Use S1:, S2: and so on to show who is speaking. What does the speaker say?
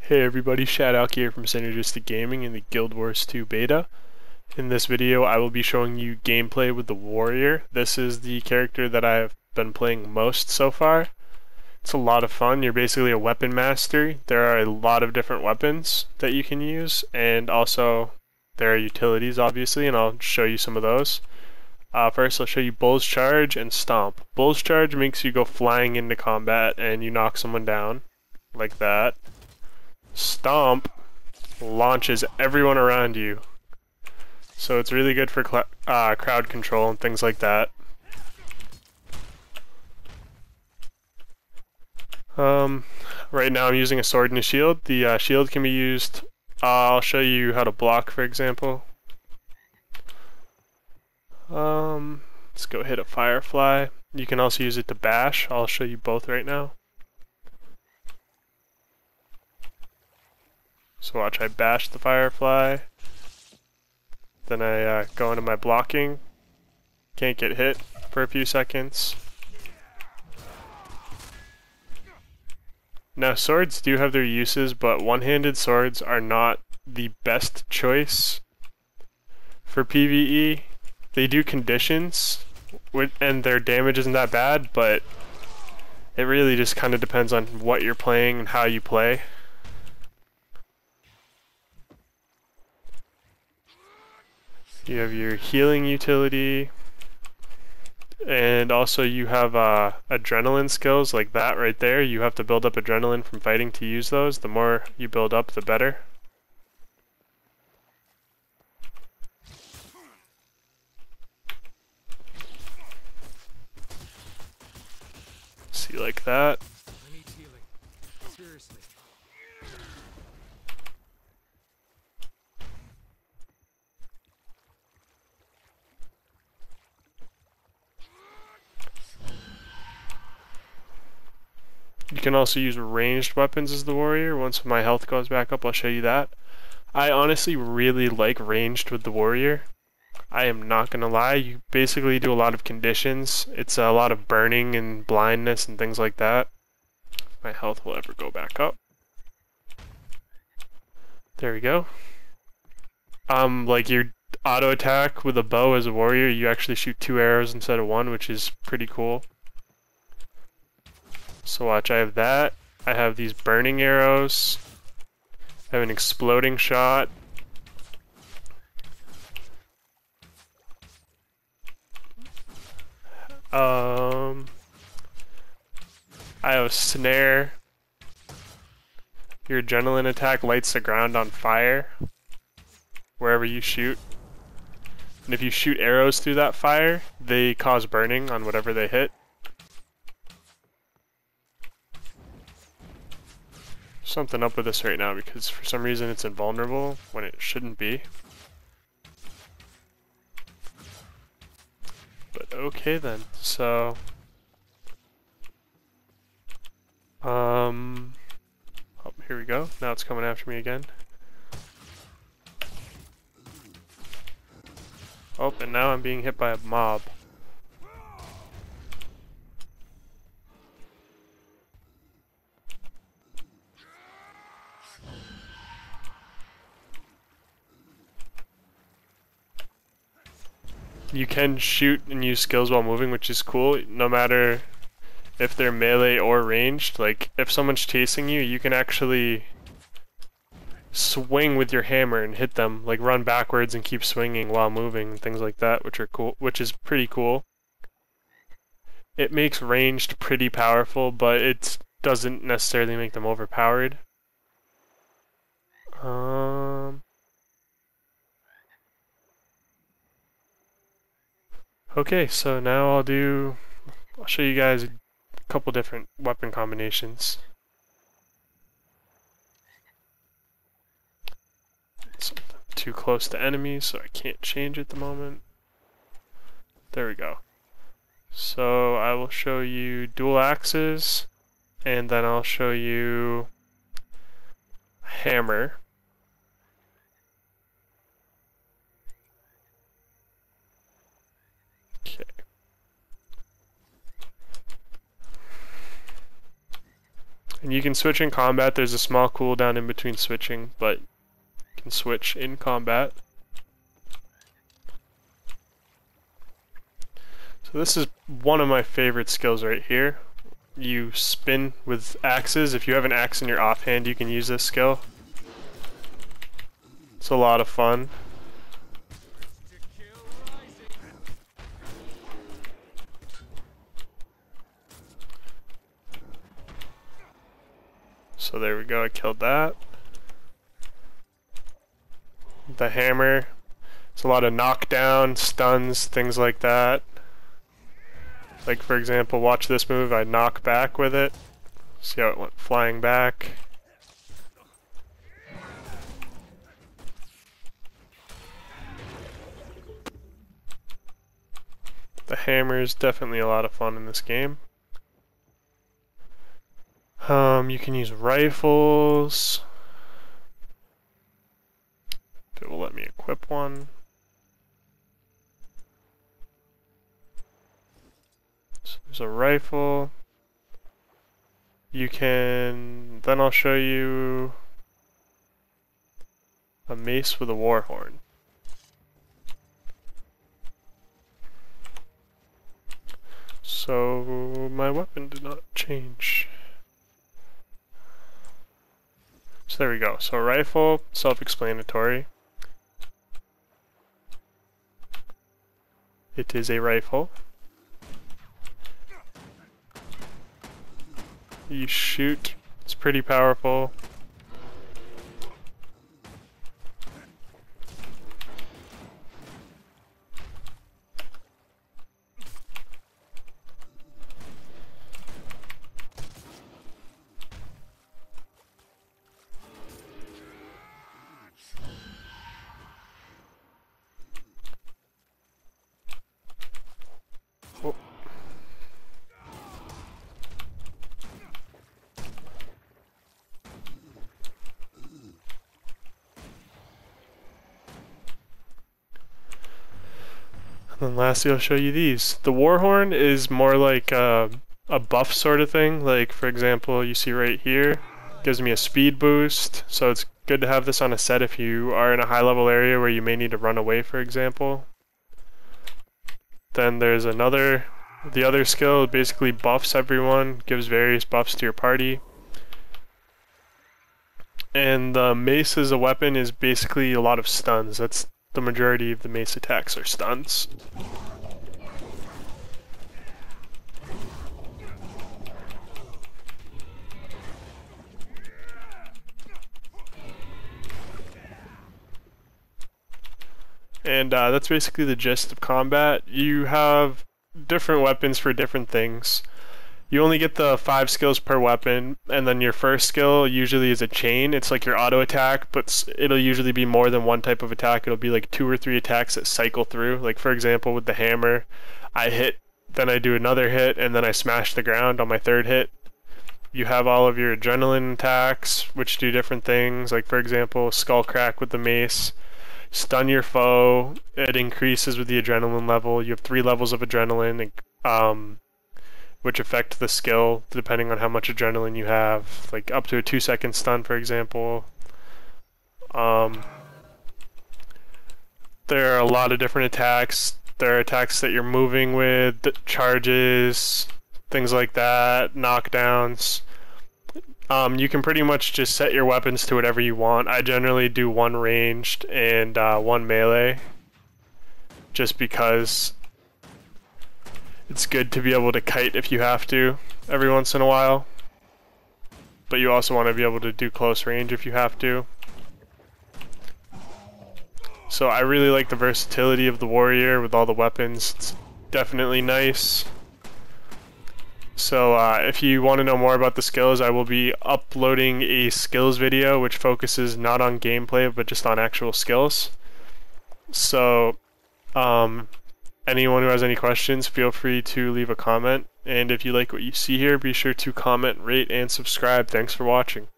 S1: Hey everybody, Shadow here from SynergisticGaming in the Guild Wars 2 beta. In this video I will be showing you gameplay with the Warrior. This is the character that I've been playing most so far. It's a lot of fun. You're basically a weapon master. There are a lot of different weapons that you can use, and also there are utilities obviously, and I'll show you some of those. First I'll show you Bull's Charge and Stomp. Bull's Charge makes you go flying into combat and you knock someone down, like that. Stomp launches everyone around you, so it's really good for crowd control and things like that. Right now I'm using a sword and a shield. The shield can be used, I'll show you how to block, for example. Let's go hit a Firefly. You can also use it to bash. I'll show you both right now. So watch, I bash the Firefly, then I go into my blocking, can't get hit for a few seconds. Now swords do have their uses, but one-handed swords are not the best choice for PvE. They do conditions, and their damage isn't that bad, but it really just kind of depends on what you're playing and how you play. You have your healing utility, and also you have adrenaline skills like that right there. You have to build up adrenaline from fighting to use those. The more you build up, the better. See, like that.
S2: I need healing. Seriously.
S1: You can also use ranged weapons as the warrior. Once my health goes back up, I'll show you that. I honestly really like ranged with the warrior. I am not gonna lie, you basically do a lot of conditions. It's a lot of burning and blindness and things like that. My health will ever go back up. There we go. Like your auto attack with a bow as a warrior, you actually shoot 2 arrows instead of 1, which is pretty cool. So watch, I have that. I have these burning arrows. I have an exploding shot. I have a snare. Your adrenaline attack lights the ground on fire wherever you shoot. And if you shoot arrows through that fire, they cause burning on whatever they hit. Something up with this right now because for some reason it's invulnerable when it shouldn't be. But okay then, so oh, here we go. Now it's coming after me again. Oh, and now I'm being hit by a mob. You can shoot and use skills while moving, which is cool, no matter if they're melee or ranged. Like, if someone's chasing you, you can actually swing with your hammer and hit them, like run backwards and keep swinging while moving and things like that, which are cool, which is pretty cool. It makes ranged pretty powerful, but it doesn't necessarily make them overpowered. Okay, so now I'll show you guys a couple different weapon combinations. It's too close to enemies, so I can't change at the moment. There we go. So I will show you dual axes, and then I'll show you hammer. And you can switch in combat. There's a small cooldown in between switching, but you can switch in combat. So this is one of my favorite skills right here. You spin with axes. If you have an axe in your offhand, you can use this skill. It's a lot of fun. So there we go, I killed that. The hammer. It's a lot of knockdown, stuns, things like that. Like for example, watch this move, I knock back with it. See how it went flying back. The hammer is definitely a lot of fun in this game. You can use rifles. If it will let me equip one. So there's a rifle. You can... Then I'll show you a mace with a war horn. So my weapon did not change. So there we go. So rifle, self-explanatory. It is a rifle. You shoot. It's pretty powerful. Oh. And then lastly, I'll show you these. The Warhorn is more like a buff sort of thing. Like, for example, you see right here, gives me a speed boost. So it's good to have this on a set if you are in a high level area where you may need to run away, for example. Then there's another, the other skill basically buffs everyone, gives various buffs to your party. And the mace as a weapon is basically a lot of stuns. That's the majority of the mace attacks are stuns. And that's basically the gist of combat. You have different weapons for different things. You only get the 5 skills per weapon, and then your first skill usually is a chain. It's like your auto attack, but it'll usually be more than one type of attack. It'll be like 2 or 3 attacks that cycle through. Like for example, with the hammer, I hit, then I do another hit, and then I smash the ground on my 3rd hit. You have all of your adrenaline attacks, which do different things. Like for example, skull crack with the mace. Stun your foe, it increases with the adrenaline level. You have 3 levels of adrenaline, which affect the skill depending on how much adrenaline you have, like up to a 2-second stun, for example. There are a lot of different attacks. There are attacks that you're moving with, charges, things like that, knockdowns. You can pretty much just set your weapons to whatever you want. I generally do 1 ranged and 1 melee, just because it's good to be able to kite if you have to every once in a while, but you also want to be able to do close range if you have to. So I really like the versatility of the warrior with all the weapons. It's definitely nice. So if you want to know more about the skills, I will be uploading a skills video which focuses not on gameplay but just on actual skills. So anyone who has any questions, feel free to leave a comment. And if you like what you see here, be sure to comment, rate, and subscribe. Thanks for watching.